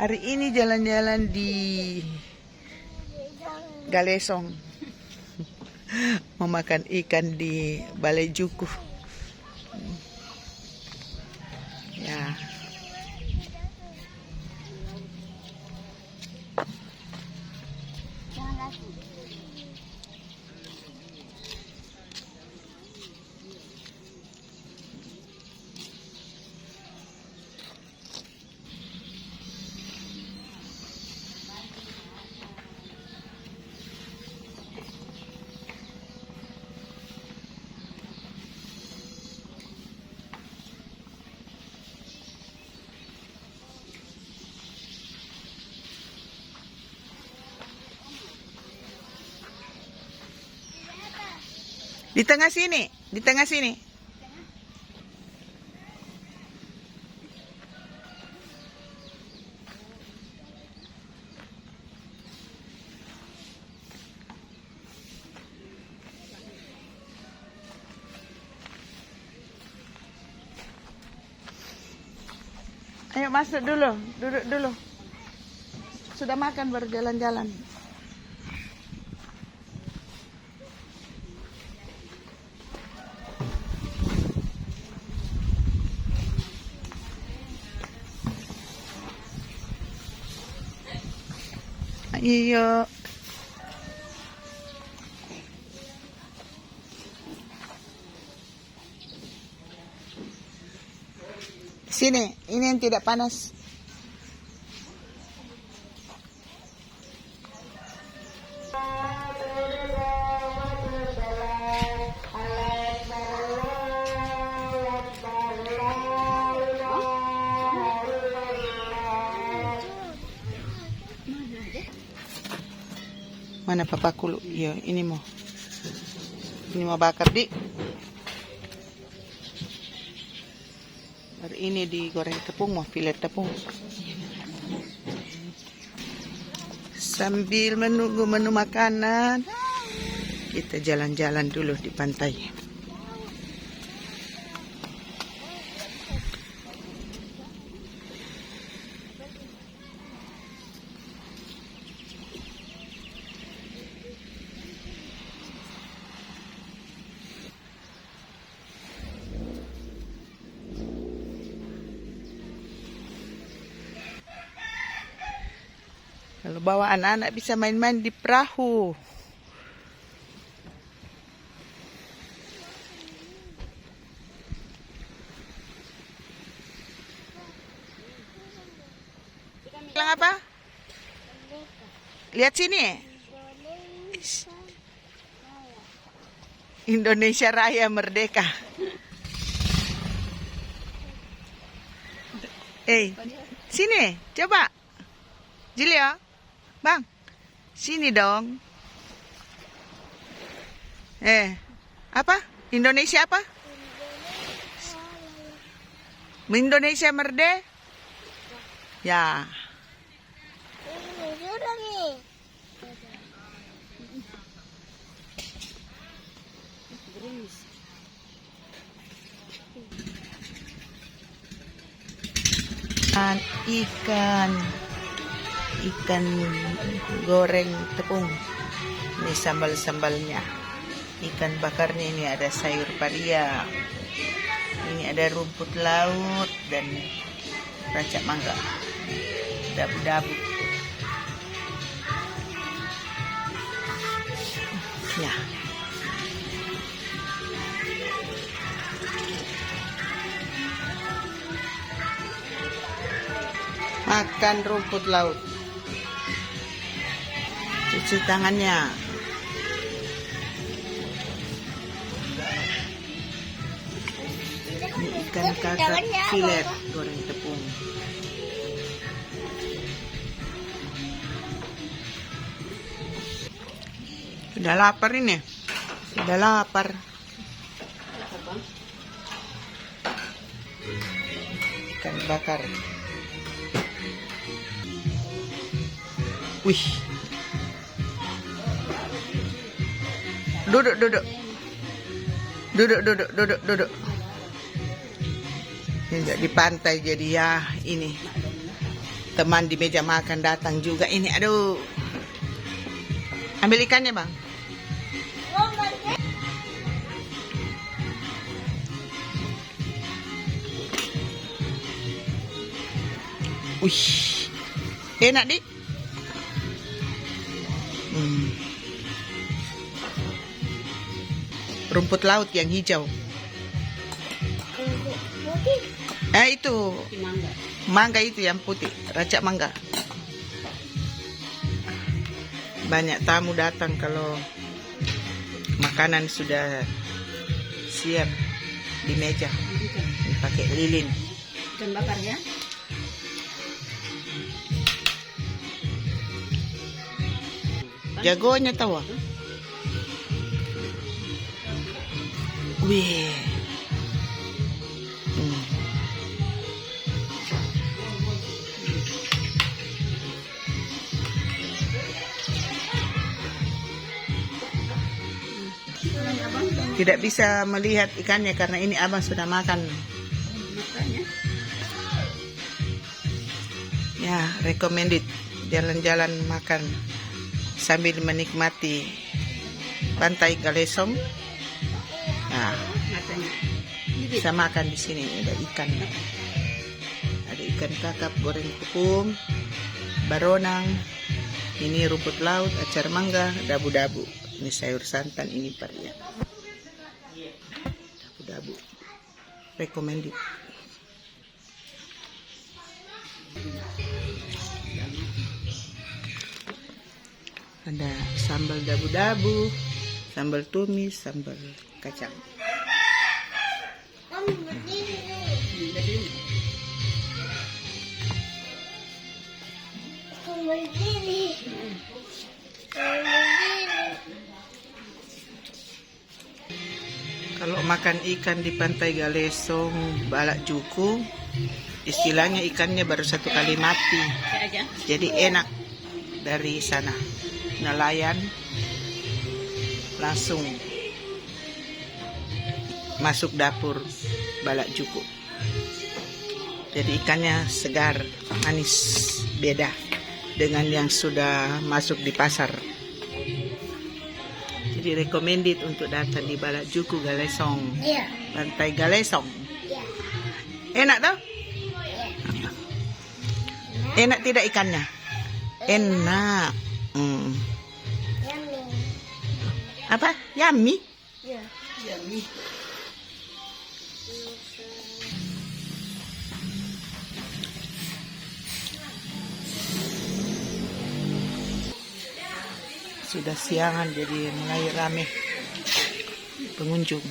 Hari ini jalan-jalan di Galesong. Memakan ikan di Balai Juku. Ya. Di tengah sini, di tengah sini. Ayo masuk dulu, duduk dulu. Sudah makan baru jalan-jalan. Ayo. Sini, ini yang tidak panas. Mana papaku lu? Iya, ini mau. Ini mau bakar, Dik. Hari ini digoreng tepung, mau filet tepung. Sambil menunggu menu makanan, kita jalan-jalan dulu di pantai. Kalau bawa anak-anak bisa main-main di perahu. Bilang apa? Lihat sini. Indonesia Raya Merdeka. Sini, coba. Julio, Bang, sini dong. Apa? Indonesia apa? Indonesia Merdeka. Ya. Ikan goreng tepung. Ini sambal-sambalnya. Ikan bakarnya ini ada sayur paria. Ini ada rumput laut dan racak mangga. Dabu-dabu. Ya. Makan rumput laut. Cuci tangannya. Ini ikan kakap filet goreng tepung. Sudah lapar ini. Sudah lapar. Ikan bakar. Wih. Duduk. Duduk. Tidak di pantai jadi ya ini Teman di meja makan datang juga ini. Aduh. Ambil ikannya, Bang. Wih. Enak, Dik. Rumput laut yang hijau. Itu mangga itu yang putih, racak mangga. Banyak tamu datang kalau makanan sudah siap di meja. Pakai lilin. Ikan bakar ya. Jagonya tahu. Wih. Tidak bisa melihat ikannya karena ini abang sudah makan. Ya, recommended jalan-jalan makan sambil menikmati pantai Galesong. Nah, bisa makan di sini. Ada ikan, ada ikan kakap goreng tepung, baronang. Ini rumput laut, acar mangga, dabu-dabu. Ini sayur santan, ini paria. Dabu-dabu. Recommended. Ada sambal dabu-dabu, sambal tumis, sambal kacang. Kalau makan ikan di pantai Galesong, Balak Juku, istilahnya ikannya baru 1 kali mati. Jadi enak dari sana. Nelayan langsung masuk dapur Balak Juku. Jadi ikannya segar, manis, beda dengan yang sudah masuk di pasar. Jadi recommended untuk datang di Balak Juku Galesong. Pantai Galesong. Enak toh? Enak tidak ikannya? Enak. Apa? Yummy? Yummy. Sudah siangan jadi mulai rame pengunjung.